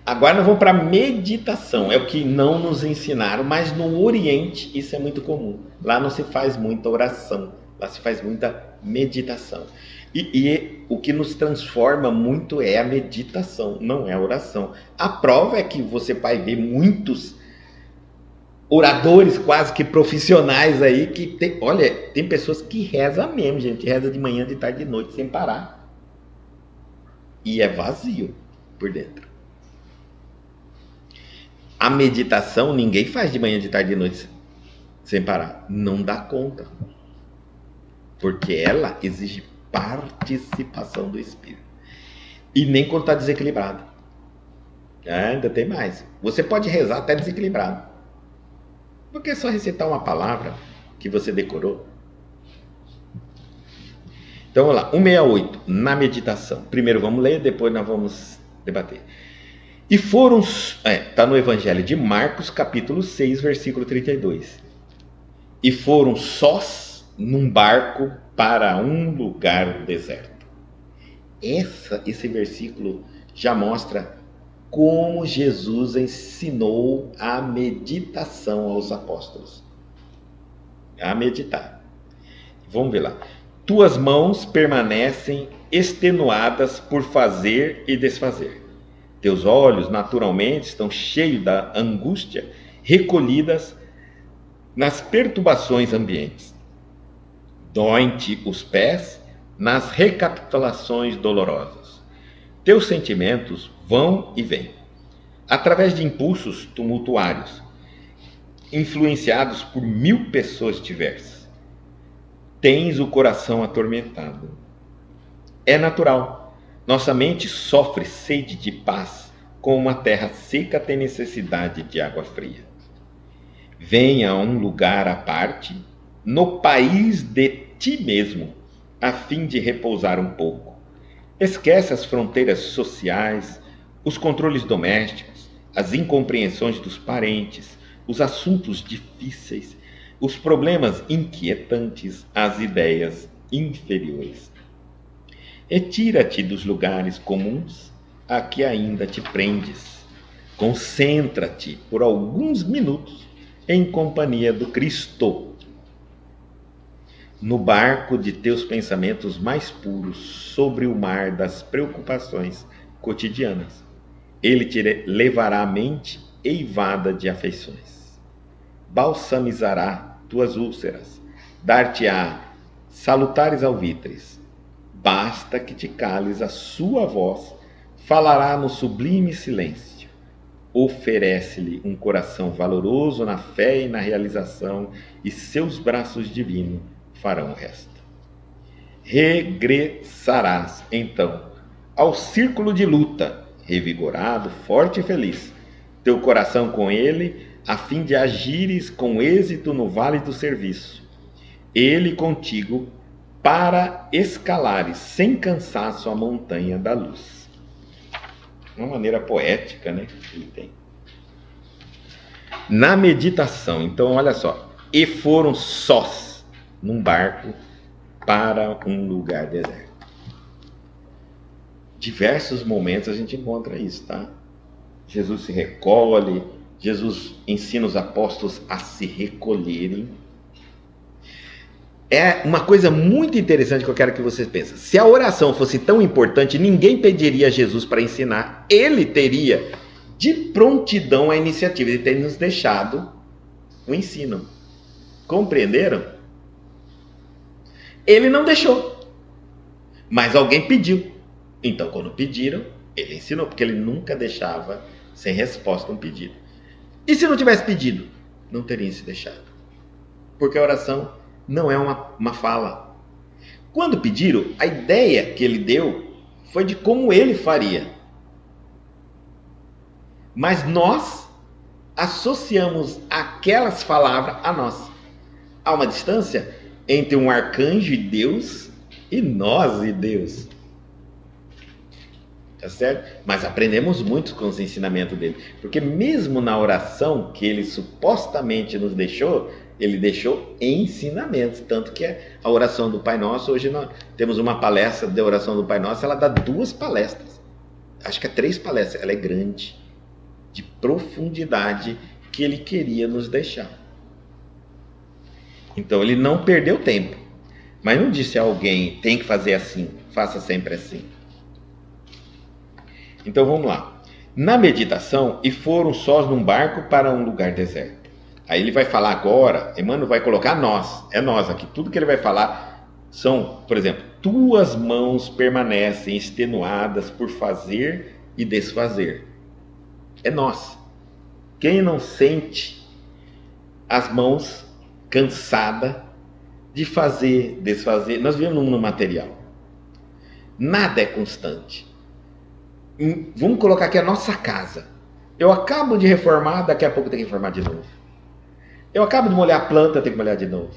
Agora nós vamos para meditação. É o que não nos ensinaram, mas no Oriente isso é muito comum. Lá não se faz muita oração, lá se faz muita meditação. E o que nos transforma muito é a meditação, não é a oração. A prova é que você vai ver muitos oradores quase que profissionais aí que tem, olha, tem pessoas que rezam mesmo, gente, reza de manhã, de tarde, de noite, sem parar. E é vazio por dentro. A meditação ninguém faz de manhã, de tarde, de noite sem parar. Não dá conta. Porque ela exige participação do espírito. E nem quando está desequilibrado. Ainda tem mais. Você pode rezar até desequilibrado. Porque é só recitar uma palavra que você decorou. Então vamos lá, 168, na meditação. Primeiro vamos ler, depois nós vamos debater. E foram, está no Evangelho de Marcos, capítulo 6, versículo 32. E foram sós num barco para um lugar deserto. Esse versículo já mostra como Jesus ensinou a meditação aos apóstolos. A meditar. Vamos ver lá. Tuas mãos permanecem extenuadas por fazer e desfazer. Teus olhos, naturalmente, estão cheios da angústia, recolhidas nas perturbações ambientes. Doem-te os pés nas recapitulações dolorosas. Teus sentimentos vão e vêm, através de impulsos tumultuários, influenciados por 1000 pessoas diversas. Tens o coração atormentado. É natural. Nossa mente sofre sede de paz, como uma terra seca tem necessidade de água fria. Venha a um lugar à parte, no país de ti mesmo, a fim de repousar um pouco. Esquece as fronteiras sociais, os controles domésticos, as incompreensões dos parentes, os assuntos difíceis, os problemas inquietantes, as ideias inferiores. Retira-te dos lugares comuns a que ainda te prendes. Concentra-te por alguns minutos em companhia do Cristo, no barco de teus pensamentos mais puros sobre o mar das preocupações cotidianas. Ele te levará a mente eivada de afeições, balsamizará tuas úlceras, dar-te-á salutares alvitres. Basta que te cales, a sua voz falará no sublime silêncio. Oferece-lhe um coração valoroso na fé e na realização, e seus braços divinos farão o resto. Regressarás, então, ao círculo de luta, revigorado, forte e feliz, teu coração com ele, a fim de agires com êxito no vale do serviço. Ele contigo, para escalares sem cansaço a montanha da luz. Uma maneira poética, né, que ele tem. Na meditação, então olha só, e foram sós num barco para um lugar deserto. Diversos momentos a gente encontra isso, tá? Jesus se recolhe, Jesus ensina os apóstolos a se recolherem. É uma coisa muito interessante que eu quero que vocês pensem. Se a oração fosse tão importante, ninguém pediria a Jesus para ensinar. Ele teria de prontidão a iniciativa. Ele teria nos deixado o ensino. Compreenderam? Ele não deixou. Mas alguém pediu. Então, quando pediram, ele ensinou. Porque ele nunca deixava sem resposta um pedido. E se não tivesse pedido? Não teria se deixado. Porque a oração não é uma fala. Quando pediram, a ideia que ele deu foi de como ele faria. Mas nós associamos aquelas palavras a nós. Há uma distância entre um arcanjo e Deus e nós e Deus. Tá certo? Mas aprendemos muito com os ensinamentos dele. Porque mesmo na oração que ele supostamente nos deixou, ele deixou ensinamentos. Tanto que a oração do Pai Nosso, hoje nós temos uma palestra de oração do Pai Nosso, ela dá 2 palestras. Acho que é 3 palestras, ela é grande. de profundidade que ele queria nos deixar. Então ele não perdeu tempo, mas não disse a alguém, tem que fazer assim, faça sempre assim. Então vamos lá. Na meditação, e foram sós num barco para um lugar deserto. Aí ele vai falar agora, Emmanuel vai colocar nós, é nós aqui. Tudo que ele vai falar são, por exemplo, tuas mãos permanecem extenuadas por fazer e desfazer. É nós. Quem não sente as mãos cansadas de fazer, desfazer? Nós vivemos no material. Nada é constante. Vamos colocar aqui a nossa casa. Eu acabo de reformar, daqui a pouco tem que reformar de novo. Eu acabo de molhar a planta, tem que molhar de novo.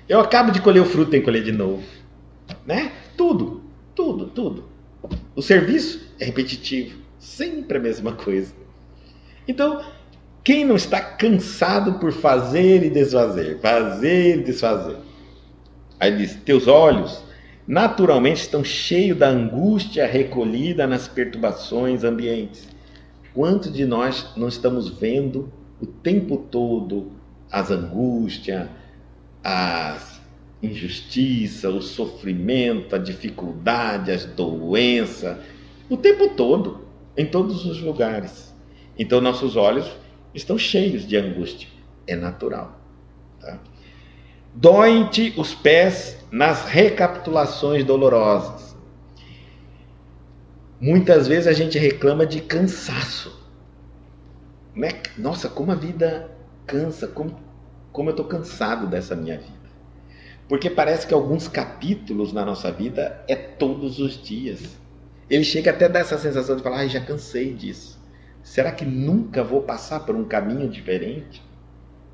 Eu acabo de colher o fruto, tem que colher de novo. Né? Tudo. O serviço é repetitivo. Sempre a mesma coisa. Então, quem não está cansado por fazer e desfazer? Fazer e desfazer. Aí diz, teus olhos naturalmente estão cheios da angústia recolhida nas perturbações ambientes. Quantos de nós não estamos vendo o tempo todo as angústias, as injustiças, o sofrimento, a dificuldade, as doenças, o tempo todo, em todos os lugares. Então nossos olhos estão cheios de angústia. É natural. Tá? Doem-te os pés nas recapitulações dolorosas. Muitas vezes a gente reclama de cansaço. Né? Nossa, como a vida cansa, como eu estou cansado dessa minha vida. Porque parece que alguns capítulos na nossa vida é todos os dias. Ele chega até a dar essa sensação de falar, já cansei disso. Será que nunca vou passar por um caminho diferente?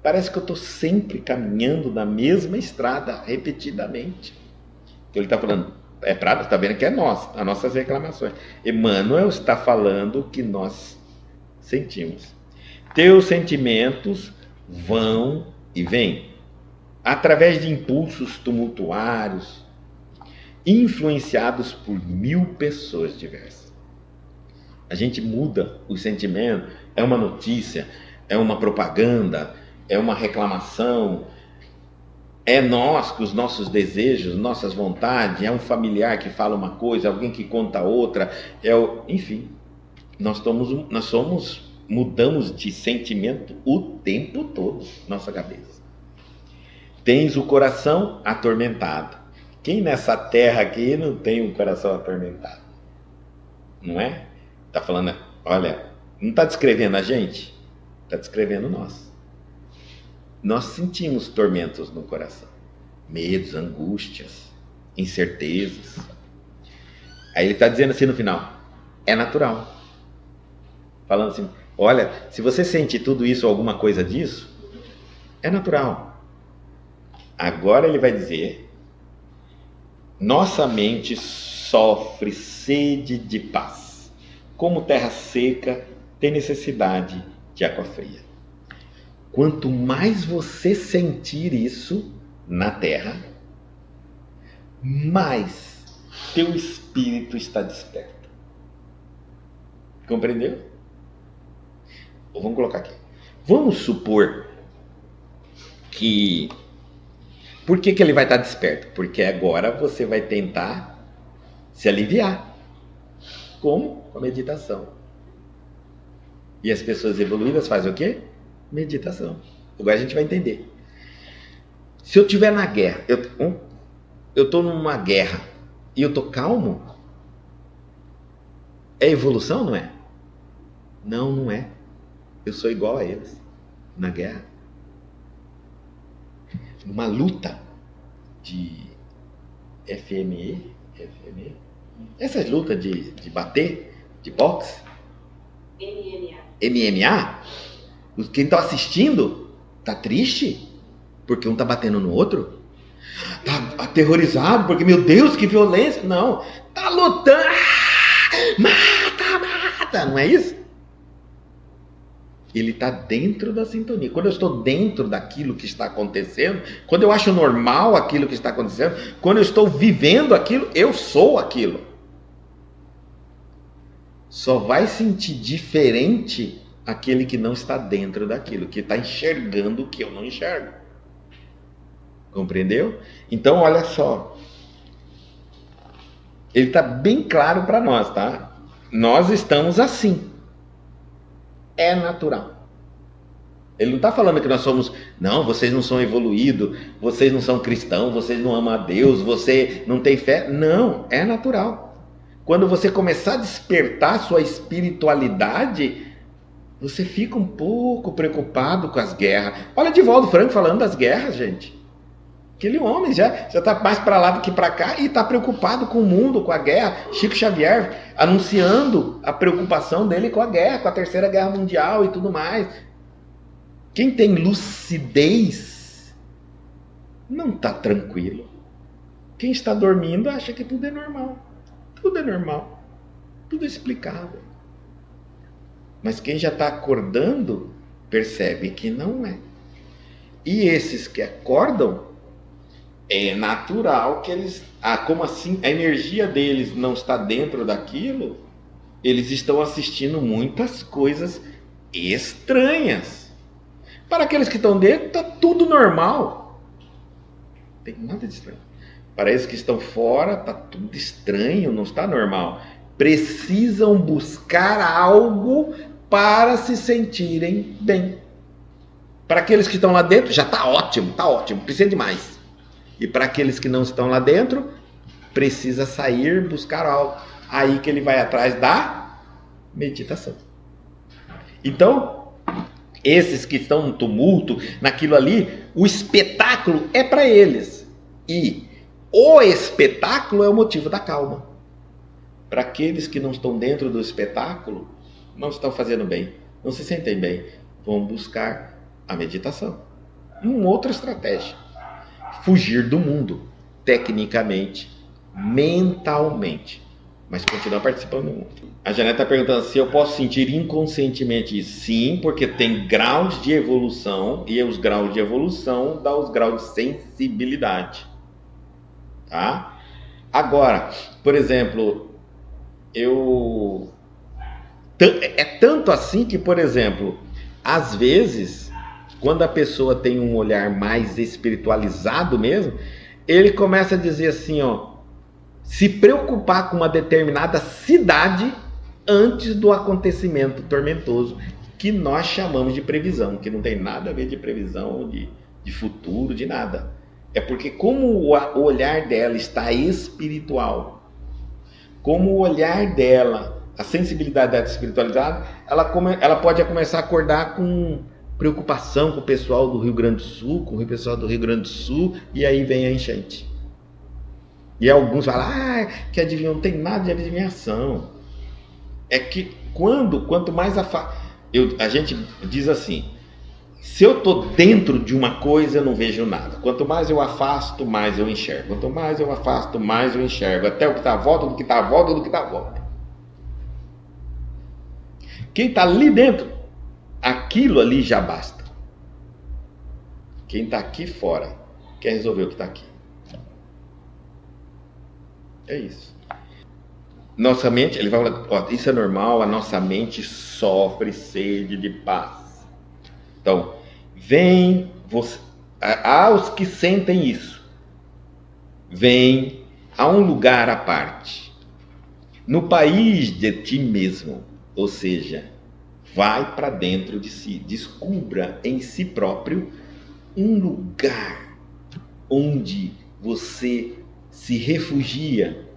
Parece que eu estou sempre caminhando na mesma estrada, repetidamente. Então ele está falando, está vendo que é nós, as nossas reclamações. Emmanuel está falando o que nós sentimos. Teus sentimentos vão e vêm, através de impulsos tumultuários, influenciados por 1000 pessoas diversas. A gente muda os sentimentos, é uma notícia, é uma propaganda, é uma reclamação, é nós com os nossos desejos, nossas vontades, é um familiar que fala uma coisa, alguém que conta outra, enfim, nós mudamos de sentimento o tempo todo, nossa cabeça. Tens o coração atormentado. Quem nessa terra aqui não tem um coração atormentado? Não é? Está falando, olha, não está descrevendo a gente? Está descrevendo nós. Nós sentimos tormentos no coração. Medos, angústias, incertezas. Aí ele está dizendo assim no final, é natural. Falando assim, olha, se você sente tudo isso ou alguma coisa disso, é natural. Agora ele vai dizer, nossa mente sofre sede de paz. Como terra seca tem necessidade de água fria. Quanto mais você sentir isso na terra, mais teu espírito está desperto. Compreendeu? Vamos colocar aqui. Vamos supor que... Por que ele vai estar desperto? Porque agora você vai tentar se aliviar. Como? Com a meditação. E as pessoas evoluídas fazem o quê? Meditação. Agora a gente vai entender. Se eu estiver na guerra, eu estou numa guerra e eu estou calmo, é evolução, não é? Não, não é. Eu sou igual a eles na guerra. Numa luta de FME, essas lutas de bater, de boxe, MMA, quem está assistindo está triste porque um está batendo no outro, está aterrorizado porque, meu Deus, que violência. Não, está lutando, mata, não é isso? Ele está dentro da sintonia. Quando eu estou dentro daquilo que está acontecendo, quando eu acho normal aquilo que está acontecendo, quando eu estou vivendo aquilo, eu sou aquilo. Só vai sentir diferente aquele que não está dentro daquilo, que está enxergando o que eu não enxergo. Compreendeu? Então, olha só. Ele está bem claro para nós, tá? Nós estamos assim. É natural. Ele não está falando que nós somos... Não, vocês não são evoluídos, vocês não são cristãos, vocês não amam a Deus, você não tem fé. Não, é natural. Quando você começar a despertar sua espiritualidade, você fica um pouco preocupado com as guerras. Olha Divaldo Franco falando das guerras, gente. Aquele homem já está mais para lá do que para cá e está preocupado com o mundo, com a guerra. Chico Xavier anunciando a preocupação dele com a guerra, com a Terceira Guerra Mundial e tudo mais. Quem tem lucidez não está tranquilo. Quem está dormindo acha que tudo é normal. Tudo é normal. Tudo é explicável. Mas quem já está acordando percebe que não é. E esses que acordam, é natural que eles... como assim? A energia deles não está dentro daquilo? Eles estão assistindo muitas coisas estranhas. Para aqueles que estão dentro, está tudo normal. Não tem nada de estranho. Para esses que estão fora, está tudo estranho, não está normal. Precisam buscar algo para se sentirem bem. Para aqueles que estão lá dentro, já está ótimo, precisa de mais. E para aqueles que não estão lá dentro, precisa sair, buscar algo. Aí que ele vai atrás da meditação. Então, esses que estão no tumulto, naquilo ali, o espetáculo é para eles. E o espetáculo é o motivo da calma. Para aqueles que não estão dentro do espetáculo, não estão fazendo bem, não se sentem bem, vão buscar a meditação. Uma outra estratégia. Fugir do mundo, tecnicamente, mentalmente, mas continuar participando do mundo. A Janete está perguntando se eu posso sentir inconscientemente isso. Sim, porque tem graus de evolução, e os graus de evolução dão os graus de sensibilidade. Tá? Agora, por exemplo, é tanto assim que, por exemplo, às vezes, quando a pessoa tem um olhar mais espiritualizado mesmo, ele começa a dizer assim, se preocupar com uma determinada cidade antes do acontecimento tormentoso, que nós chamamos de previsão, que não tem nada a ver de previsão, de futuro, de nada. É porque como o olhar dela está espiritual, como o olhar dela, a sensibilidade dela espiritualizada, ela pode começar a acordar com preocupação com o pessoal do Rio Grande do Sul, e aí vem a enchente. E alguns falam, que adivinhão, não tem nada de adivinhação. É que quanto mais a gente diz assim, se eu estou dentro de uma coisa, eu não vejo nada. Quanto mais eu afasto, mais eu enxergo. Quanto mais eu afasto, mais eu enxergo. Até o que está à volta, do que está à volta, do que está à volta. Quem está ali dentro, aquilo ali já basta. Quem está aqui fora quer resolver o que está aqui. É isso. Nossa mente, ele vai falar, isso é normal, a nossa mente sofre sede de paz. Então, aos que sentem isso, vem a um lugar à parte, no país de ti mesmo, ou seja, vai para dentro de si, descubra em si próprio um lugar onde você se refugia.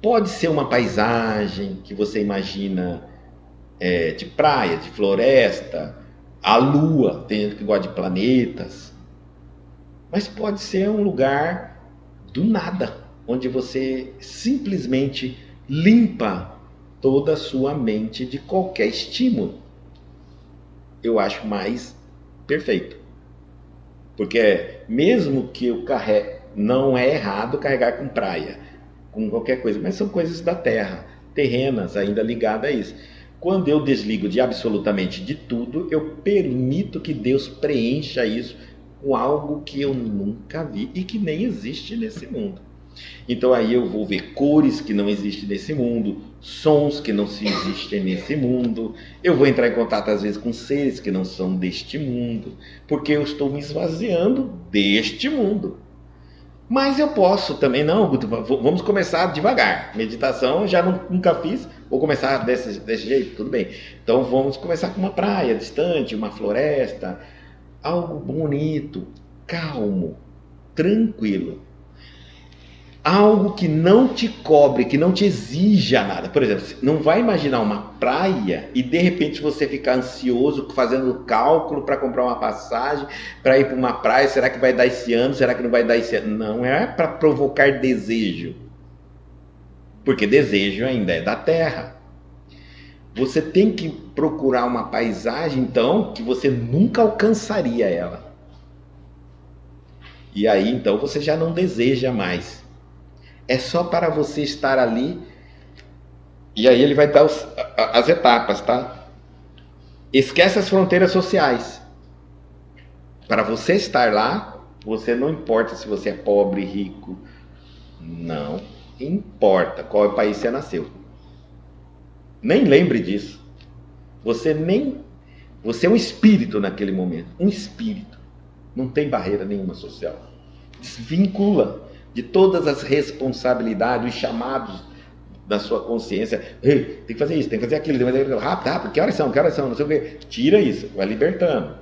Pode ser uma paisagem que você imagina de praia, de floresta, a lua, tem gente que gosta de planetas, mas pode ser um lugar do nada, onde você simplesmente limpa toda a sua mente de qualquer estímulo. Eu acho mais perfeito, porque mesmo que eu carregue, não é errado carregar com praia, com qualquer coisa, mas são coisas da terra, terrenas, ainda ligadas a isso. Quando eu desligo de absolutamente de tudo, eu permito que Deus preencha isso com algo que eu nunca vi e que nem existe nesse mundo. Então aí eu vou ver cores que não existem nesse mundo, sons que não se existem nesse mundo. Eu vou entrar em contato às vezes com seres que não são deste mundo, porque eu estou me esvaziando deste mundo. Mas eu posso também, não, Guto, vamos começar devagar. Meditação já nunca fiz, vou começar desse jeito, tudo bem. Então vamos começar com uma praia distante, uma floresta, algo bonito, calmo, tranquilo. Algo que não te cobre, que não te exija nada. Por exemplo, não vai imaginar uma praia e de repente você ficar ansioso, fazendo cálculo para comprar uma passagem, para ir para uma praia, será que vai dar esse ano, será que não vai dar esse ano? Não é para provocar desejo, porque desejo ainda é da terra. Você tem que procurar uma paisagem, então, que você nunca alcançaria ela. E aí, então, você já não deseja mais. É só para você estar ali. E aí ele vai dar as etapas, tá? Esquece as fronteiras sociais. Para você estar lá, você não importa se você é pobre, rico. Não importa qual país você nasceu. Nem lembre disso. Você é um espírito naquele momento. Um espírito. Não tem barreira nenhuma social. Desvincula de todas as responsabilidades, os chamados da sua consciência. Ei, tem que fazer isso, tem que fazer aquilo, tem que fazer rápido, que horas são, não sei o quê. Tira isso, vai libertando.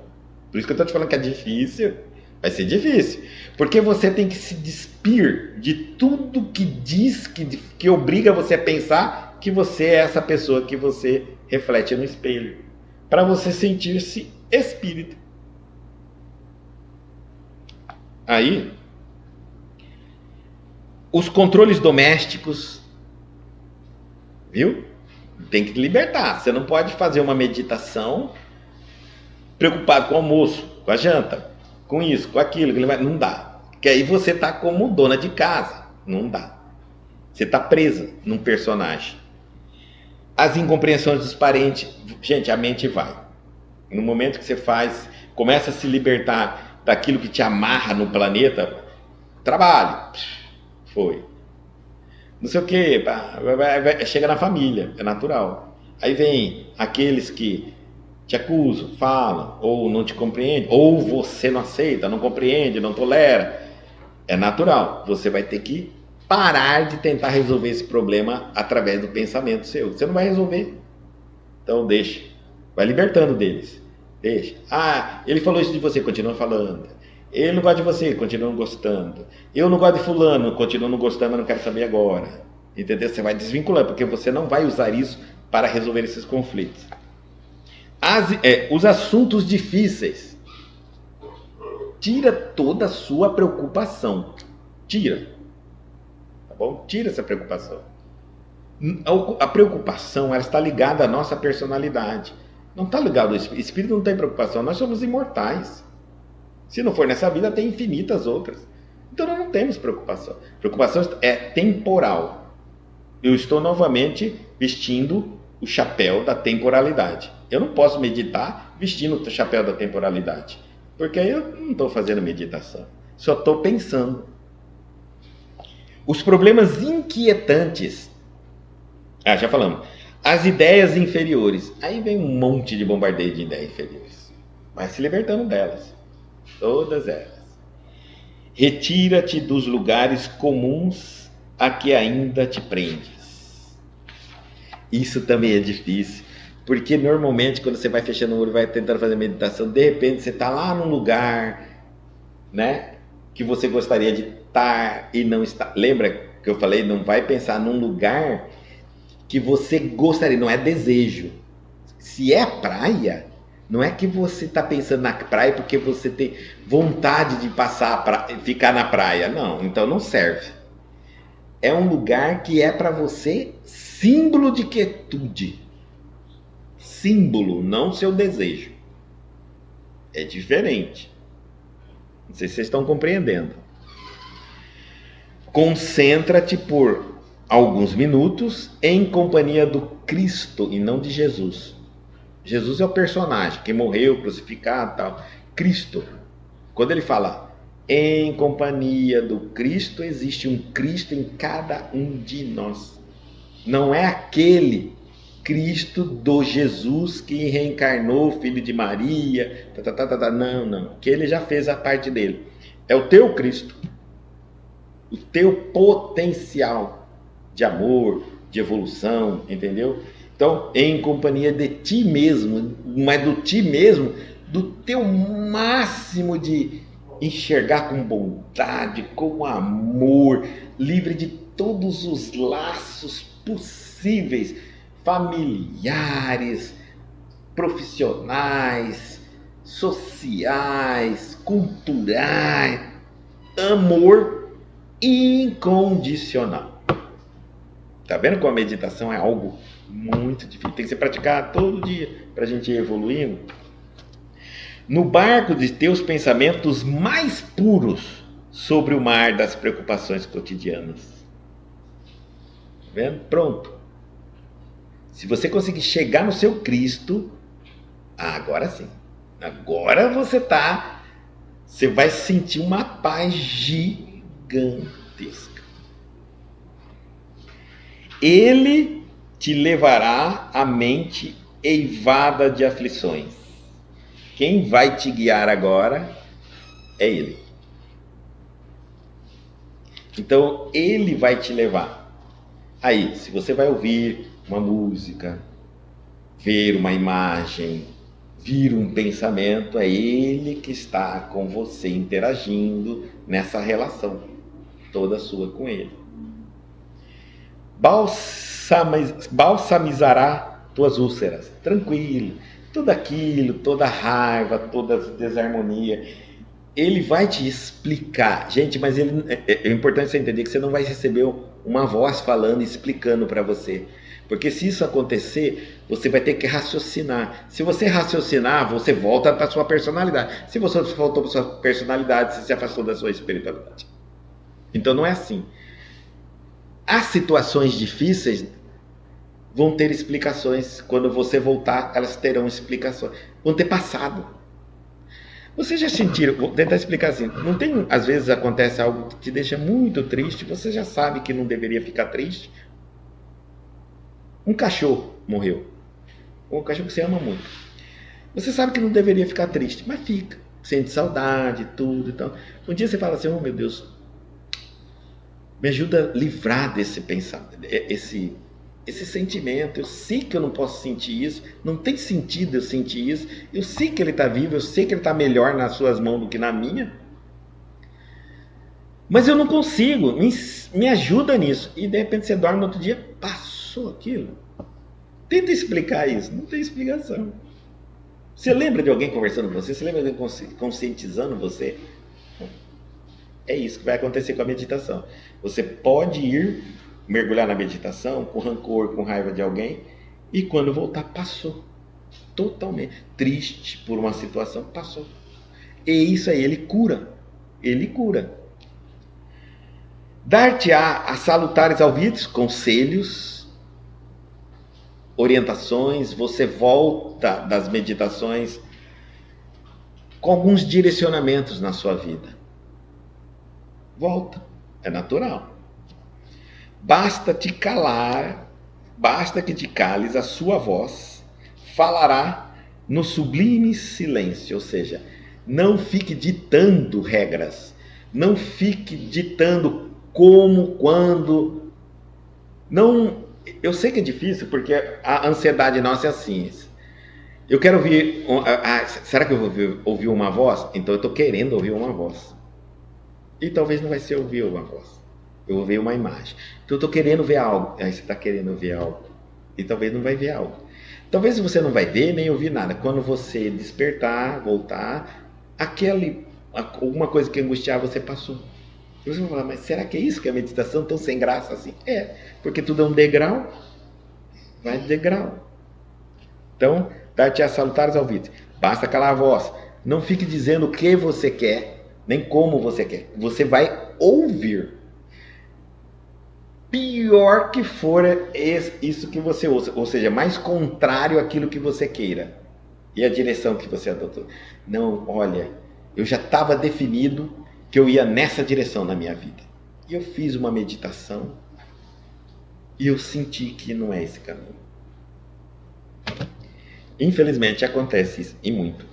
Por isso que eu estou te falando que é difícil. Vai ser difícil. Porque você tem que se despir de tudo que diz, que obriga você a pensar que você é essa pessoa que você reflete no espelho. Para você sentir-se espírito. Aí, os controles domésticos, viu? Tem que libertar. Você não pode fazer uma meditação preocupado com o almoço, com a janta, com isso, com aquilo. Não dá. Porque aí você está como dona de casa. Não dá. Você está presa num personagem. As incompreensões dos parentes. Gente, a mente vai. No momento que você começa a se libertar daquilo que te amarra no planeta, trabalho. Foi. Não sei o que, chega na família, é natural. Aí vem aqueles que te acusam, falam, ou não te compreendem, ou você não aceita, não compreende, não tolera. É natural. Você vai ter que parar de tentar resolver esse problema através do pensamento seu. Você não vai resolver. Então deixa. Vai libertando deles. Deixa. Ah, ele falou isso de você, continua falando. Ele não gosta de você, continua não gostando. Eu não gosto de fulano, continuo não gostando, mas não quero saber agora. Entendeu? Você vai desvinculando, porque você não vai usar isso para resolver esses conflitos. Os assuntos difíceis. Tira toda a sua preocupação. Tira. Tá bom? Tira essa preocupação. A preocupação, ela está ligada à nossa personalidade. Não está ligado ao espírito. O espírito não tem preocupação. Nós somos imortais. Se não for nessa vida, tem infinitas outras. Então nós não temos preocupação. Preocupação é temporal. Eu estou novamente vestindo o chapéu da temporalidade. Eu não posso meditar vestindo o chapéu da temporalidade. Porque aí eu não estou fazendo meditação. Só estou pensando. Os problemas inquietantes. Já falamos. As ideias inferiores. Aí vem um monte de bombardeio de ideias inferiores. Vai se libertando delas. Todas elas. Retira-te dos lugares comuns a que ainda te prendes. Isso também é difícil, porque normalmente quando você vai fechando o olho, vai tentando fazer meditação, de repente você está lá num lugar, né, que você gostaria de estar e não está. Lembra que eu falei, não vai pensar num lugar que você gostaria, não é desejo. Se é praia, não é que você está pensando na praia porque você tem vontade de ficar na praia. Não, então não serve. É um lugar que é para você símbolo de quietude. Símbolo, não seu desejo. É diferente. Não sei se vocês estão compreendendo. Concentra-te por alguns minutos em companhia do Cristo e não de Jesus. Jesus é o personagem que morreu, crucificado e tal. Cristo, quando ele fala Em companhia do Cristo, existe um Cristo em cada um de nós. Não é aquele Cristo do Jesus que reencarnou, filho de Maria, não. Que ele já fez a parte dele. É o teu Cristo, o teu potencial de amor, de evolução, entendeu? Então, em companhia de ti mesmo, mas do ti mesmo, do teu máximo de enxergar com bondade, com amor, livre de todos os laços possíveis, familiares, profissionais, sociais, culturais, amor incondicional. Tá vendo como a meditação é algo muito difícil? Tem que ser praticado todo dia para a gente ir evoluindo. No barco de teus pensamentos mais puros sobre o mar das preocupações cotidianas. Tá vendo? Pronto. Se você conseguir chegar no seu Cristo, agora sim. Agora você vai sentir uma paz gigantesca. Ele te levará a mente eivada de aflições. Quem vai te guiar agora é Ele. Então, Ele vai te levar. Aí, se você vai ouvir uma música, ver uma imagem, vir um pensamento, é Ele que está com você interagindo nessa relação toda sua com Ele. Balsamizará tuas úlceras, tranquilo. Tudo aquilo, toda raiva, toda desarmonia, ele vai te explicar. Gente, mas é importante você entender que você não vai receber uma voz falando e explicando para você. Porque se isso acontecer, você vai ter que raciocinar. Se você raciocinar, você volta para a sua personalidade. Se você voltou para a sua personalidade, você se afastou da sua espiritualidade. Então não é assim. As situações difíceis vão ter explicações. Quando você voltar, elas terão explicações. Vão ter passado. Vocês já sentiram, vou tentar explicar assim, não tem, às vezes acontece algo que te deixa muito triste, você já sabe que não deveria ficar triste. Um cachorro morreu. Um cachorro que você ama muito. Você sabe que não deveria ficar triste, mas fica. Sente saudade, tudo e tal. Um dia você fala assim, oh meu Deus, me ajuda a livrar desse pensamento, esse sentimento. Eu sei que eu não posso sentir isso, não tem sentido eu sentir isso, eu sei que ele está vivo, eu sei que ele está melhor nas suas mãos do que na minha, mas eu não consigo, me ajuda nisso. E de repente você dorme no outro dia, passou aquilo. Tenta explicar isso, não tem explicação. Você lembra de alguém conversando com você? Você lembra de alguém conscientizando você? É isso que vai acontecer com a meditação. Você pode ir mergulhar na meditação com rancor, com raiva de alguém, e quando voltar, passou. Totalmente. Triste por uma situação, passou. E isso aí, ele cura. Ele cura. Dar-te-á a salutares ouvidos, conselhos, orientações. Você volta das meditações com alguns direcionamentos na sua vida. Volta. É natural. Basta te calar, basta que te cales, a sua voz falará no sublime silêncio, ou seja, não fique ditando regras, não fique ditando como, quando, não, eu sei que é difícil porque a ansiedade nossa é assim, eu quero ouvir, será que eu vou ouvir uma voz? Então eu estou querendo ouvir uma voz, e talvez não vai ser ouvir uma voz. Eu vou ver uma imagem. Então eu estou querendo ver algo. Aí você está querendo ver algo. E talvez não vai ver algo. Talvez você não vai ver nem ouvir nada. Quando você despertar, voltar, alguma coisa que angustiava você passou. E você vai falar, mas será que é isso que é a meditação tão sem graça assim? É, porque tudo é um degrau. Vai de degrau. Então, dar-te a salutares ao ouvido. Basta calar a voz. Não fique dizendo o que você quer, nem como você quer. Você vai ouvir. Pior que for isso que você usa, ou seja, mais contrário àquilo que você queira e a direção que você adotou. Não, olha, eu já estava definido que eu ia nessa direção na minha vida. E eu fiz uma meditação e eu senti que não é esse caminho. Infelizmente acontece isso, e muito.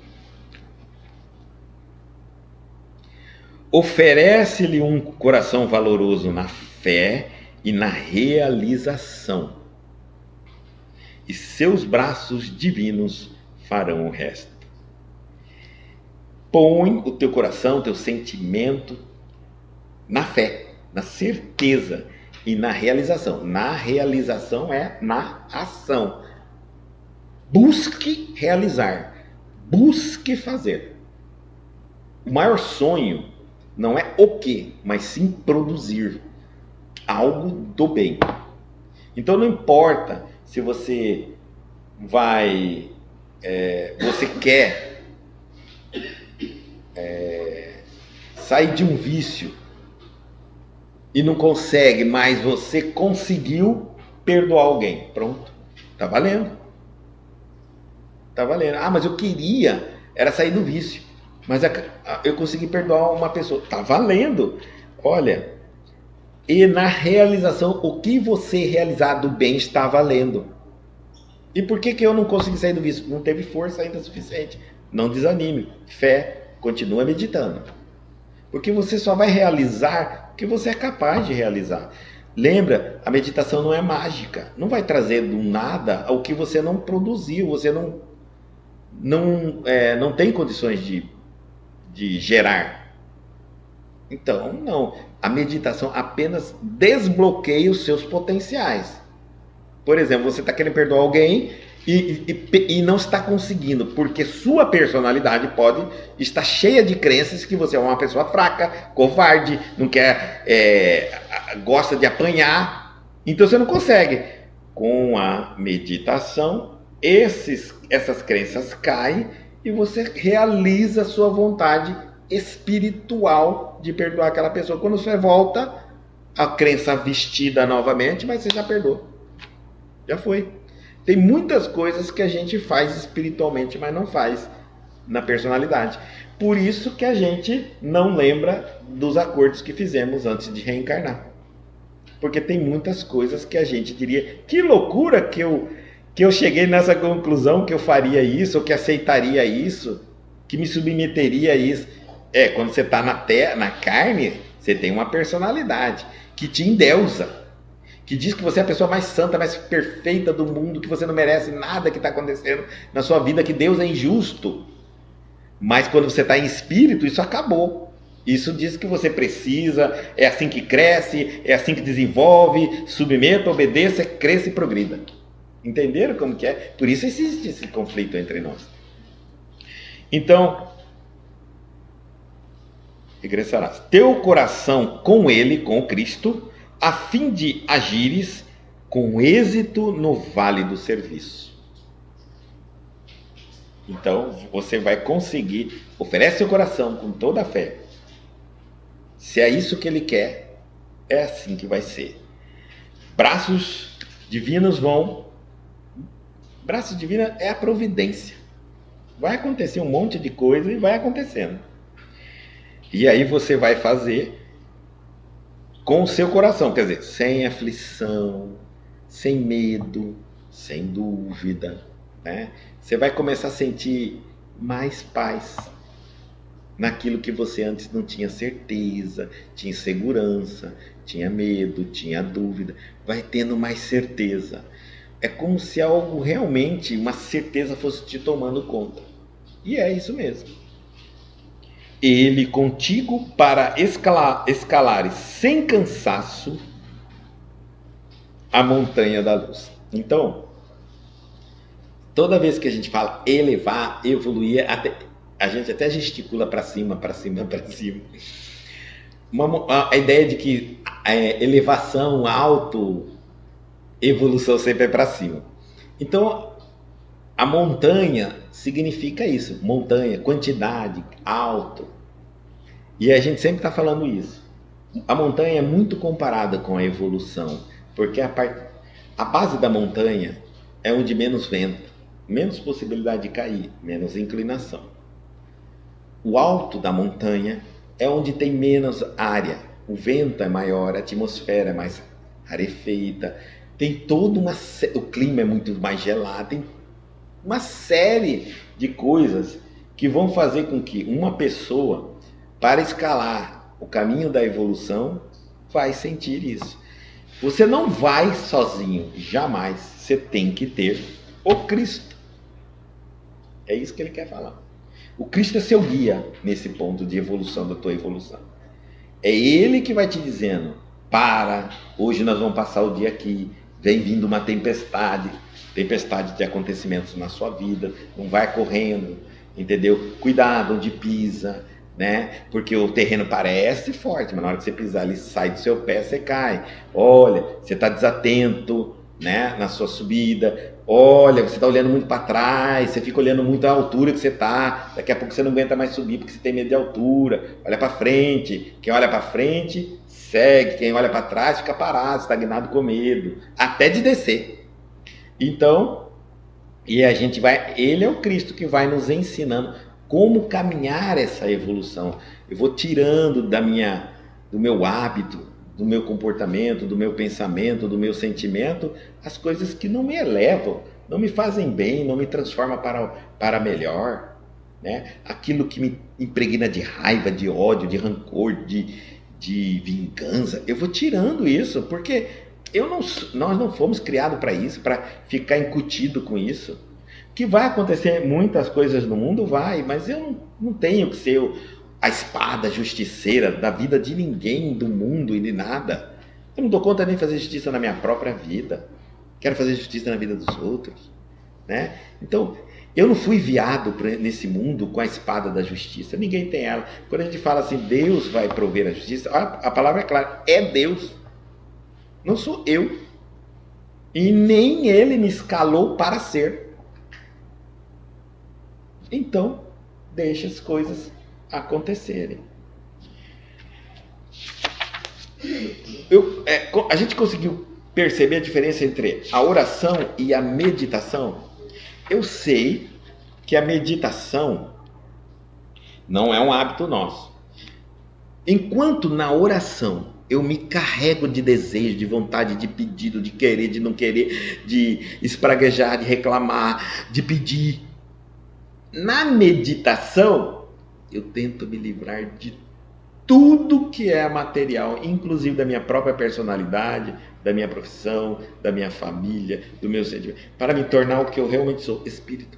Oferece-lhe um coração valoroso na fé e na realização, e seus braços divinos farão o resto. Põe o teu coração, teu sentimento na fé, na certeza e na realização. Na realização é na ação. Busque realizar, busque fazer. O maior sonho não é o que, mas sim produzir algo do bem. Então não importa se você você quer sair de um vício e não consegue, mas você conseguiu perdoar alguém. Pronto, tá valendo. Tá valendo. Ah, mas eu queria era sair do vício, mas eu consegui perdoar uma pessoa. Tá valendo. Olha, e na realização, o que você realizar do bem está valendo. E por que eu não consegui sair do vício? Não teve força ainda suficiente. Não desanime. Fé, continua meditando. Porque você só vai realizar o que você é capaz de realizar. Lembra, a meditação não é mágica. Não vai trazer do nada o que você não produziu. Você não tem condições de gerar. Então, não. A meditação apenas desbloqueia os seus potenciais. Por exemplo, você está querendo perdoar alguém e não está conseguindo, porque sua personalidade pode estar cheia de crenças que você é uma pessoa fraca, covarde, não quer, gosta de apanhar, então você não consegue. Com a meditação, essas crenças caem e você realiza a sua vontade espiritual de perdoar aquela pessoa. Quando você volta, a crença vestida novamente, mas você já perdoou. Já foi. Tem muitas coisas que a gente faz espiritualmente, mas não faz na personalidade. Por isso que a gente não lembra dos acordos que fizemos antes de reencarnar. Porque tem muitas coisas que a gente diria, que loucura que eu cheguei nessa conclusão que eu faria isso, ou que aceitaria isso, que me submeteria a isso. Quando você está na carne, você tem uma personalidade que te endeusa, que diz que você é a pessoa mais santa, mais perfeita do mundo, que você não merece nada que está acontecendo na sua vida, que Deus é injusto. Mas quando você está em espírito, isso acabou. Isso diz que você precisa, é assim que cresce, é assim que desenvolve, submeta, obedeça, cresça e progrida. Entenderam como que é? Por isso existe esse conflito entre nós. Então, regressarás teu coração com ele, com o Cristo, a fim de agires com êxito no vale do serviço. Então, você vai conseguir, oferece seu coração com toda a fé. Se é isso que ele quer, é assim que vai ser. Braços divinos Braço divino é a providência. Vai acontecer um monte de coisa e vai acontecendo. E aí você vai fazer com o seu coração, quer dizer, sem aflição, sem medo, sem dúvida, né? Você vai começar a sentir mais paz naquilo que você antes não tinha certeza, tinha insegurança, tinha medo, tinha dúvida. Vai tendo mais certeza. É como se algo realmente, uma certeza fosse te tomando conta. E é isso mesmo. Ele contigo para escalares sem cansaço a montanha da luz. Então, toda vez que a gente fala elevar, evoluir, a gente até gesticula para cima, para cima, para cima. A ideia de que elevação, evolução sempre é para cima. Então, a montanha significa isso. Montanha, quantidade, alto. E a gente sempre está falando isso. A montanha é muito comparada com a evolução, porque a base da montanha é onde menos vento, menos possibilidade de cair, menos inclinação. O alto da montanha é onde tem menos área. O vento é maior, a atmosfera é mais rarefeita, tem toda uma... O clima é muito mais gelado, tem uma série de coisas que vão fazer com que uma pessoa, para escalar o caminho da evolução, vai sentir isso. Você não vai sozinho, jamais. Você tem que ter o Cristo. É isso que ele quer falar. O Cristo é seu guia nesse ponto de evolução da tua evolução. É ele que vai te dizendo: para, hoje nós vamos passar o dia aqui, vem vindo uma tempestade de acontecimentos na sua vida, não vai correndo, entendeu? Cuidado onde pisa, né? Porque o terreno parece forte, mas na hora que você pisar ele sai do seu pé, você cai. Olha, você está desatento, né? Na sua subida. Olha, você está olhando muito para trás, você fica olhando muito a altura que você está, daqui a pouco você não aguenta mais subir porque você tem medo de altura. Olha para frente, quem olha para frente segue, quem olha para trás fica parado, estagnado com medo, até de descer. Então, e a gente vai, ele é o Cristo que vai nos ensinando como caminhar essa evolução. Eu vou tirando do meu hábito, do meu comportamento, do meu pensamento, do meu sentimento, as coisas que não me elevam, não me fazem bem, não me transformam para melhor, né? Aquilo que me impregna de raiva, de ódio, de rancor, de vingança, eu vou tirando isso, porque nós não fomos criados para isso, para ficar incutido com isso. Que vai acontecer muitas coisas no mundo, vai, mas eu não tenho que ser a espada justiceira da vida de ninguém, do mundo e de nada. Eu não dou conta nem de fazer justiça na minha própria vida. Quero fazer justiça na vida dos outros, né? Então, eu não fui enviado nesse mundo com a espada da justiça. Ninguém tem ela. Quando a gente fala assim, Deus vai prover a justiça, a palavra é clara, é Deus. Não sou eu. E nem ele me escalou para ser. Então, deixa as coisas acontecerem. A gente conseguiu perceber a diferença entre a oração e a meditação? Eu sei que a meditação não é um hábito nosso. Enquanto na oração eu me carrego de desejo, de vontade, de pedido, de querer, de não querer, de espraguejar, de reclamar, de pedir. Na meditação, eu tento me livrar de tudo que é material, inclusive da minha própria personalidade, da minha profissão, da minha família, do meu sentimento, para me tornar o que eu realmente sou, espírito.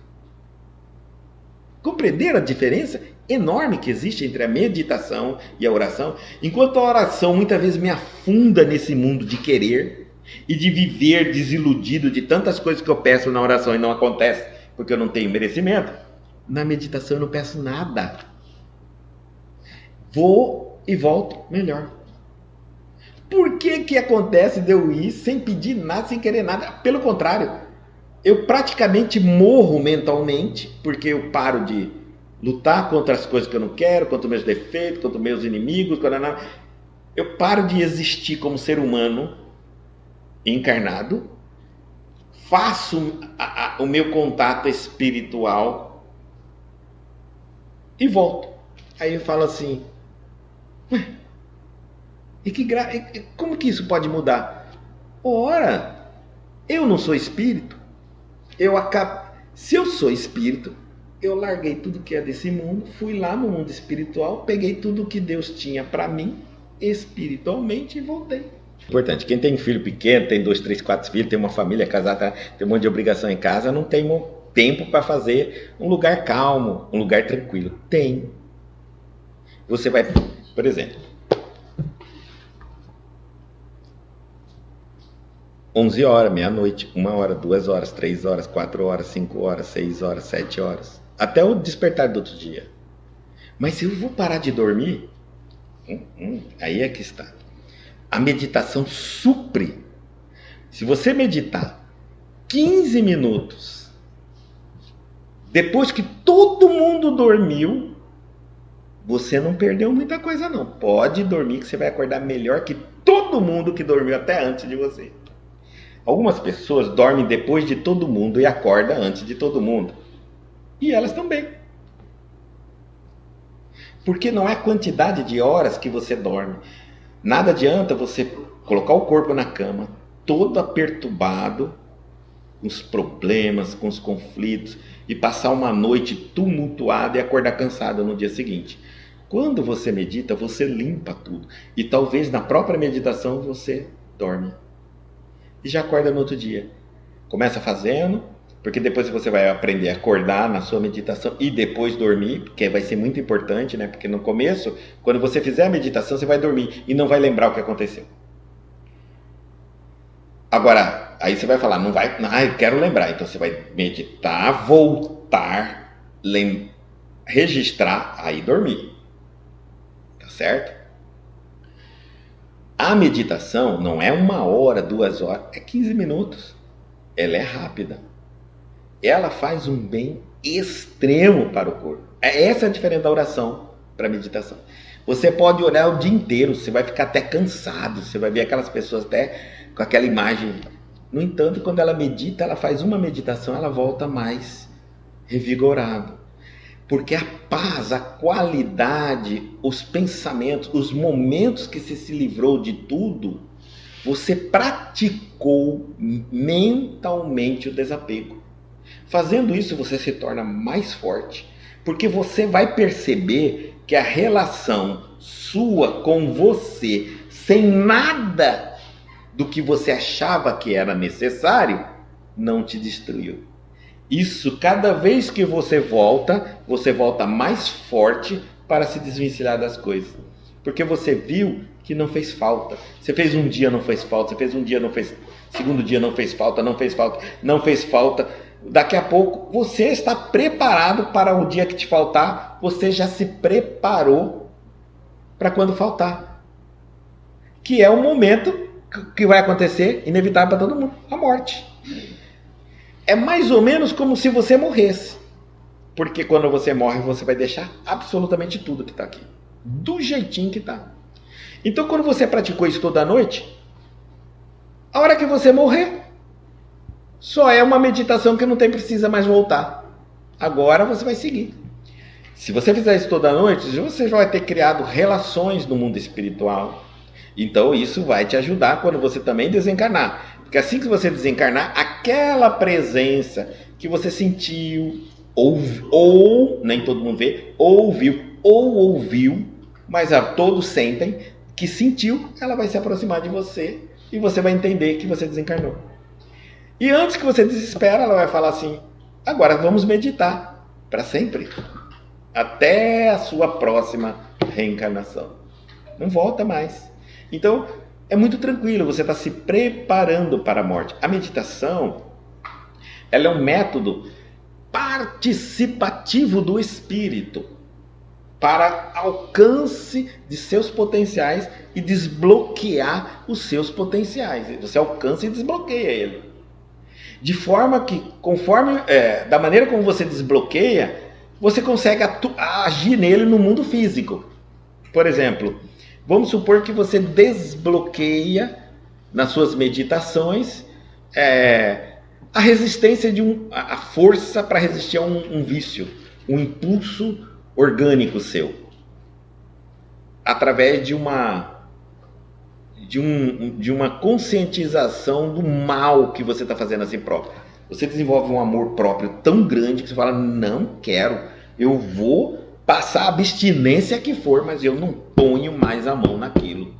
Compreenderam a diferença enorme que existe entre a meditação e a oração? Enquanto a oração muitas vezes me afunda nesse mundo de querer e de viver desiludido de tantas coisas que eu peço na oração e não acontece porque eu não tenho merecimento, na meditação eu não peço nada. Vou e volto melhor. Por que acontece de eu ir sem pedir nada, sem querer nada? Pelo contrário, eu praticamente morro mentalmente, porque eu paro de lutar contra as coisas que eu não quero, contra os meus defeitos, contra os meus inimigos, eu paro de existir como ser humano encarnado, faço o meu contato espiritual e volto. Aí eu falo assim, como que isso pode mudar? Ora, eu não sou espírito. Se eu sou espírito, eu larguei tudo que é desse mundo, fui lá no mundo espiritual, peguei tudo que Deus tinha para mim espiritualmente e voltei. Importante, quem tem filho pequeno, tem 2, 3, 4 filhos, tem uma família casada, tem um monte de obrigação em casa, não tem tempo para fazer um lugar calmo, um lugar tranquilo. Tem. Você vai, por exemplo, 11 horas, meia-noite, 1 hora, 2 horas, 3 horas, 4 horas, 5 horas, 6 horas, 7 horas, até o despertar do outro dia. Mas se eu vou parar de dormir, aí é que está. A meditação supre. Se você meditar 15 minutos, depois que todo mundo dormiu, você não perdeu muita coisa não. Pode dormir que você vai acordar melhor que todo mundo que dormiu até antes de você. Algumas pessoas dormem depois de todo mundo e acordam antes de todo mundo. E elas também. Porque não é a quantidade de horas que você dorme. Nada adianta você colocar o corpo na cama, todo perturbado, com os problemas, com os conflitos, e passar uma noite tumultuada e acordar cansado no dia seguinte. Quando você medita, você limpa tudo. E talvez na própria meditação você dorme. E já acorda no outro dia. Começa fazendo, porque depois você vai aprender a acordar na sua meditação e depois dormir, porque vai ser muito importante, né? Porque no começo, quando você fizer a meditação, você vai dormir e não vai lembrar o que aconteceu. Agora, aí você vai falar, não vai, eu quero lembrar. Então você vai meditar, voltar, registrar, aí dormir. Tá certo? A meditação não é 1 hora, 2 horas, é 15 minutos. Ela é rápida. Ela faz um bem extremo para o corpo. Essa é a diferença da oração para a meditação. Você pode orar o dia inteiro, você vai ficar até cansado, você vai ver aquelas pessoas até com aquela imagem. No entanto, quando ela medita, ela faz uma meditação, ela volta mais revigorada. Porque a paz, a qualidade, os pensamentos, os momentos que você se livrou de tudo, você praticou mentalmente o desapego. Fazendo isso, você se torna mais forte, porque você vai perceber que a relação sua com você, sem nada do que você achava que era necessário, não te destruiu. Isso, cada vez que você volta mais forte para se desvencilhar das coisas. Porque você viu que não fez falta. Você fez um dia, não fez falta. Você fez um dia, não fez. Segundo dia, não fez falta, não fez falta, não fez falta. Daqui a pouco, você está preparado para o dia que te faltar. Você já se preparou para quando faltar. Que é o momento que vai acontecer, inevitável para todo mundo, a morte. É mais ou menos como se você morresse. Porque quando você morre, você vai deixar absolutamente tudo que está aqui. Do jeitinho que está. Então, quando você praticou isso toda noite, a hora que você morrer, só é uma meditação que não precisa mais voltar. Agora você vai seguir. Se você fizer isso toda noite, você já vai ter criado relações no mundo espiritual. Então, isso vai te ajudar quando você também desencarnar. Porque assim que você desencarnar, aquela presença que você sentiu, ou nem todo mundo vê, ouviu, mas todos sentem que sentiu, ela vai se aproximar de você e você vai entender que você desencarnou. E antes que você desespera, ela vai falar assim, agora vamos meditar para sempre, até a sua próxima reencarnação. Não volta mais. Então, é muito tranquilo, você está se preparando para a morte. A meditação, ela é um método participativo do espírito para alcance de seus potenciais e desbloquear os seus potenciais. Você alcança e desbloqueia ele. De forma que, da maneira como você desbloqueia, você consegue agir nele no mundo físico. Por exemplo, vamos supor que você desbloqueia nas suas meditações a resistência a força para resistir a um vício, um impulso orgânico seu, através de uma conscientização do mal que você está fazendo a si próprio. Você desenvolve um amor próprio tão grande que você fala, não quero, eu vou passar a abstinência que for, mas eu não ponho mais a mão naquilo.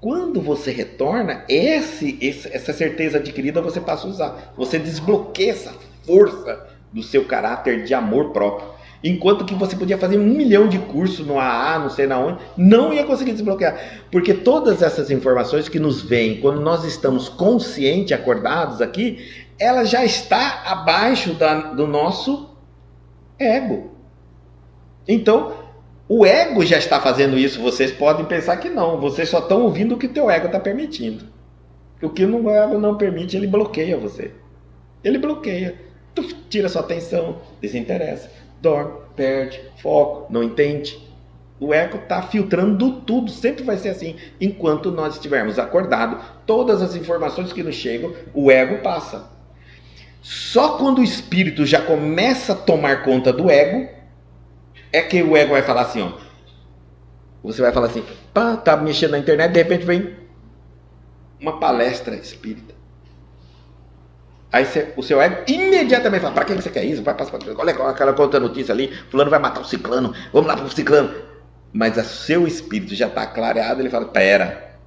Quando você retorna, essa certeza adquirida você passa a usar. Você desbloqueia essa força do seu caráter de amor próprio. Enquanto que você podia fazer 1 milhão de cursos no AA, não sei na onde, não ia conseguir desbloquear. Porque todas essas informações que nos vêm quando nós estamos conscientes, acordados aqui, ela já está abaixo do nosso ego. Então, o ego já está fazendo isso. Vocês podem pensar que não. Vocês só estão ouvindo o que o teu ego está permitindo. O que o ego não permite, ele bloqueia você. Ele bloqueia. Tu tira sua atenção, desinteressa, dorme, perde, foco, não entende. O ego está filtrando tudo. Sempre vai ser assim. Enquanto nós estivermos acordados, todas as informações que nos chegam, o ego passa. Só quando o espírito já começa a tomar conta do ego, É que o ego vai falar assim, ó. Você vai falar assim, pá, tá mexendo na internet, de repente vem uma palestra espírita. Aí o seu ego imediatamente fala, pra que você quer isso? Vai passar, olha aquela outra notícia ali, fulano vai matar o ciclano, vamos lá pro ciclano. Mas o seu espírito já está clareado, ele fala, pera,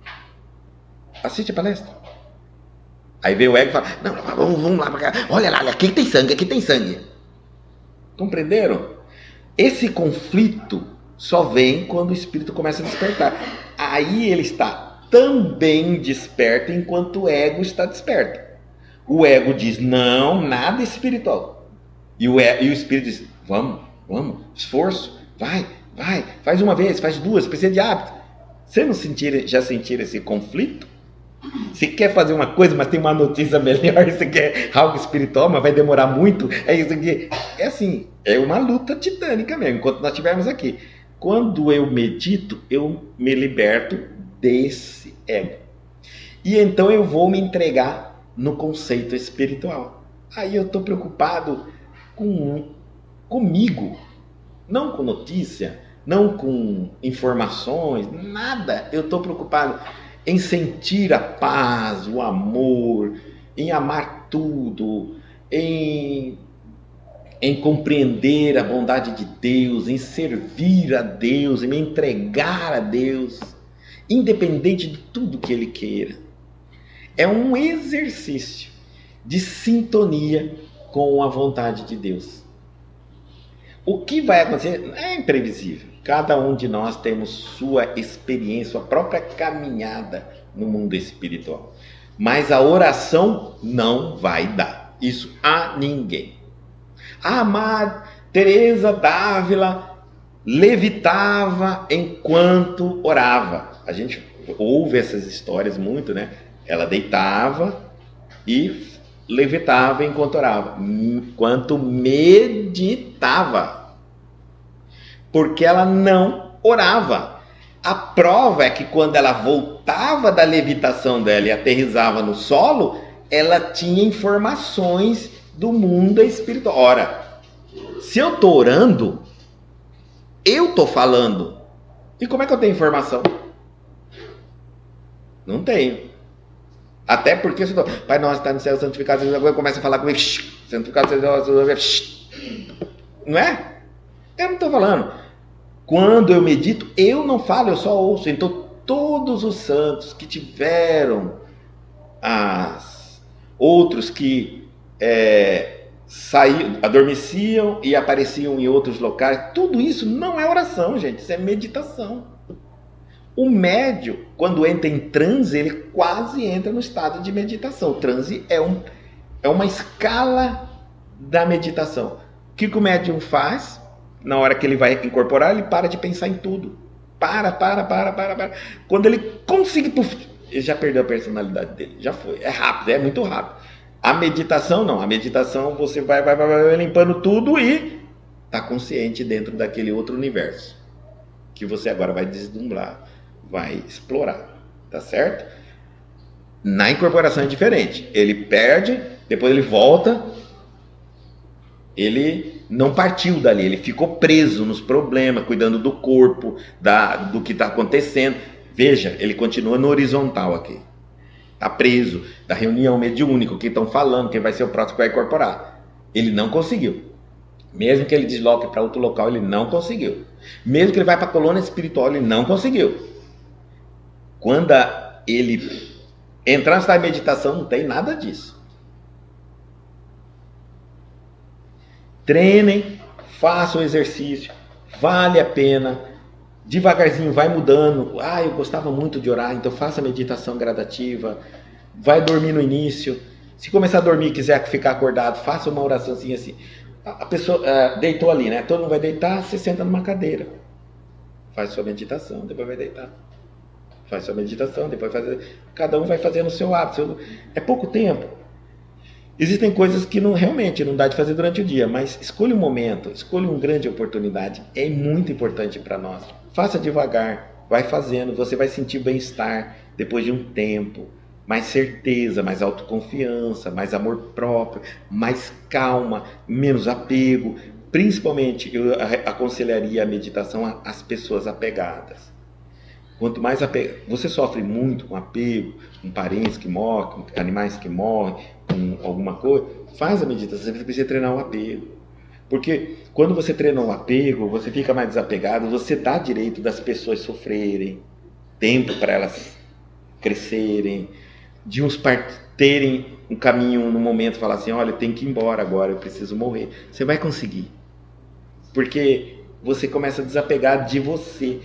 assiste a palestra. Aí vem o ego e fala, não, vamos lá pra cá, olha lá, aqui tem sangue, aqui tem sangue. Compreenderam? Esse conflito só vem quando o espírito começa a despertar. Aí ele está também desperto enquanto o ego está desperto. O ego diz, não, nada espiritual. E o espírito diz, vamos, esforço, vai, faz uma vez, faz duas, precisa de hábito. Você não já sentiram esse conflito? Você quer fazer uma coisa, mas tem uma notícia melhor, você quer algo espiritual, mas vai demorar muito. É isso aqui. É assim, é uma luta titânica mesmo, enquanto nós estivermos aqui. Quando eu medito, eu me liberto desse ego. E então eu vou me entregar no conceito espiritual. Aí eu estou preocupado comigo, não com notícia, não com informações, nada. Eu estou preocupado em sentir a paz, o amor, em amar tudo, em compreender a bondade de Deus, em servir a Deus, em me entregar a Deus, independente de tudo que Ele queira. É um exercício de sintonia com a vontade de Deus. O que vai acontecer é imprevisível. Cada um de nós temos sua experiência, sua própria caminhada no mundo espiritual. Mas a oração não vai dar isso a ninguém. A Teresa d'Ávila levitava enquanto orava. A gente ouve essas histórias muito, né? Ela deitava e levitava enquanto orava, enquanto meditava. Porque ela não orava. A prova é que quando ela voltava da levitação dela e aterrissava no solo, ela tinha informações do mundo espiritual. Ora, se eu estou orando, eu estou falando. E como é que eu tenho informação? Não tenho. Até porque se eu tô, Pai nosso, está no céu, santificado, agora começa a falar comigo, santificado, não é? Eu não estou falando. Quando eu medito, eu não falo, eu só ouço. Então, todos os santos que tiveram outros que adormeciam e apareciam em outros locais, tudo isso não é oração, gente, isso é meditação. O médium, quando entra em transe, ele quase entra no estado de meditação. O transe é uma escala da meditação. O que o médium faz? Na hora que ele vai incorporar, ele para de pensar em tudo. Para. Quando ele conseguir, ele já perdeu a personalidade dele. Já foi. É rápido, é muito rápido. A meditação não. A meditação você vai limpando tudo e está consciente dentro daquele outro universo. Que você agora vai deslumbrar, vai explorar. Tá certo? Na incorporação é diferente. Ele perde, depois ele volta. Ele não partiu dali, ele ficou preso nos problemas, cuidando do corpo, do que está acontecendo. Veja, ele continua no horizontal aqui. Está preso da reunião mediúnica, o que estão falando, quem vai ser o próximo que vai incorporar. Ele não conseguiu. Mesmo que ele desloque para outro local, ele não conseguiu. Mesmo que ele vá para a colônia espiritual, ele não conseguiu. Quando ele entrar no estado de meditação, não tem nada disso. Treinem, façam o exercício, vale a pena, devagarzinho vai mudando. Eu gostava muito de orar, então faça meditação gradativa, vai dormir no início. Se começar a dormir e quiser ficar acordado, faça uma oraçãozinha assim. A pessoa deitou ali, né? Todo mundo vai deitar, você senta numa cadeira, faz sua meditação, depois vai deitar. Faz sua meditação, depois cada um vai fazendo o seu hábito. É pouco tempo. Existem coisas que realmente não dá de fazer durante o dia, mas escolha um momento, escolha uma grande oportunidade, é muito importante para nós. Faça devagar, vai fazendo, você vai sentir bem-estar depois de um tempo, mais certeza, mais autoconfiança, mais amor próprio, mais calma, menos apego. Principalmente, eu aconselharia a meditação às pessoas apegadas. Quanto mais você sofre muito com apego, com parentes que morrem, com animais que morrem, com alguma coisa, faz a meditação, você precisa treinar o apego. Porque quando você treina o apego, você fica mais desapegado, você dá direito das pessoas sofrerem, tempo para elas crescerem, de uns terem um caminho no momento e falar assim, olha, tem que ir embora agora, eu preciso morrer. Você vai conseguir. Porque você começa a desapegar de você.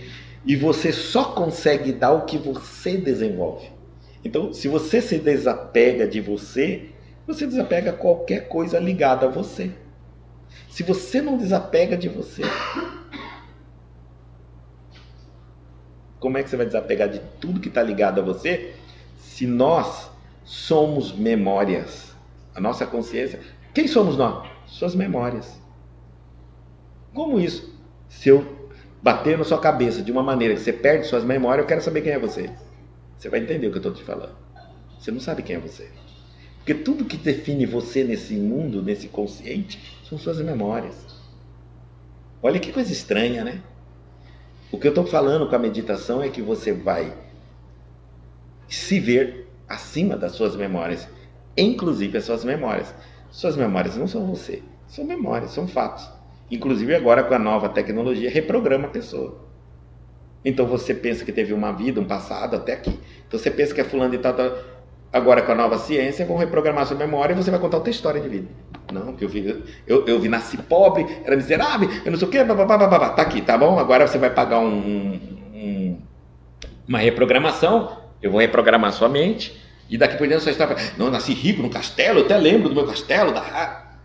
E você só consegue dar o que você desenvolve. Então, se você se desapega de você, você desapega qualquer coisa ligada a você. Se você não desapega de você, como é que você vai desapegar de tudo que está ligado a você? Se nós somos memórias, a nossa consciência, quem somos nós? Suas memórias. Como isso? Se eu bater na sua cabeça de uma maneira que você perde suas memórias, eu quero saber quem é você. Você vai entender o que eu estou te falando. Você não sabe quem é você. Porque tudo que define você nesse mundo, nesse consciente, são suas memórias. Olha que coisa estranha, né? O que eu estou falando com a meditação é que você vai se ver acima das suas memórias, inclusive as suas memórias. Suas memórias não são você, são memórias, são fatos. Inclusive agora com a nova tecnologia, reprograma a pessoa. Então você pensa que teve uma vida, um passado até aqui. Então você pensa que é fulano de tal. Agora com a nova ciência vão reprogramar sua memória e você vai contar outra história de vida. Não, que eu vi, nasci pobre, era miserável, eu não sei o que, babá. Tá aqui, tá bom? Agora você vai pagar uma reprogramação, eu vou reprogramar sua mente, e daqui por diante sua história, não, eu nasci rico num castelo, eu até lembro do meu castelo,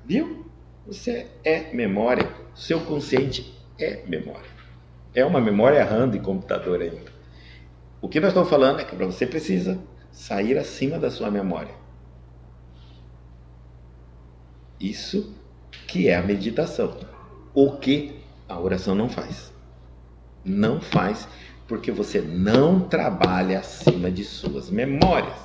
viu? Você é memória, seu consciente é memória. É uma memória RAM de computador ainda. O que nós estamos falando é que você precisa sair acima da sua memória. Isso que é a meditação. O que a oração não faz. Não faz porque você não trabalha acima de suas memórias.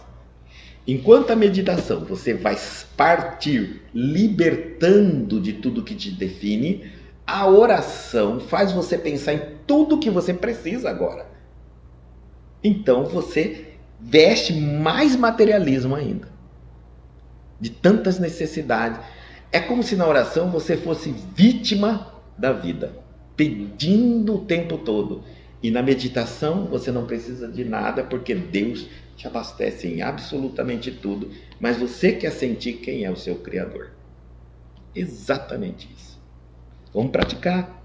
Enquanto a meditação você vai partir libertando de tudo que te define, a oração faz você pensar em tudo que você precisa agora. Então você veste mais materialismo ainda. De tantas necessidades. É como se na oração você fosse vítima da vida, pedindo o tempo todo. E na meditação você não precisa de nada, porque Deus te abastece em absolutamente tudo, mas você quer sentir quem é o seu Criador. Exatamente isso. Vamos praticar.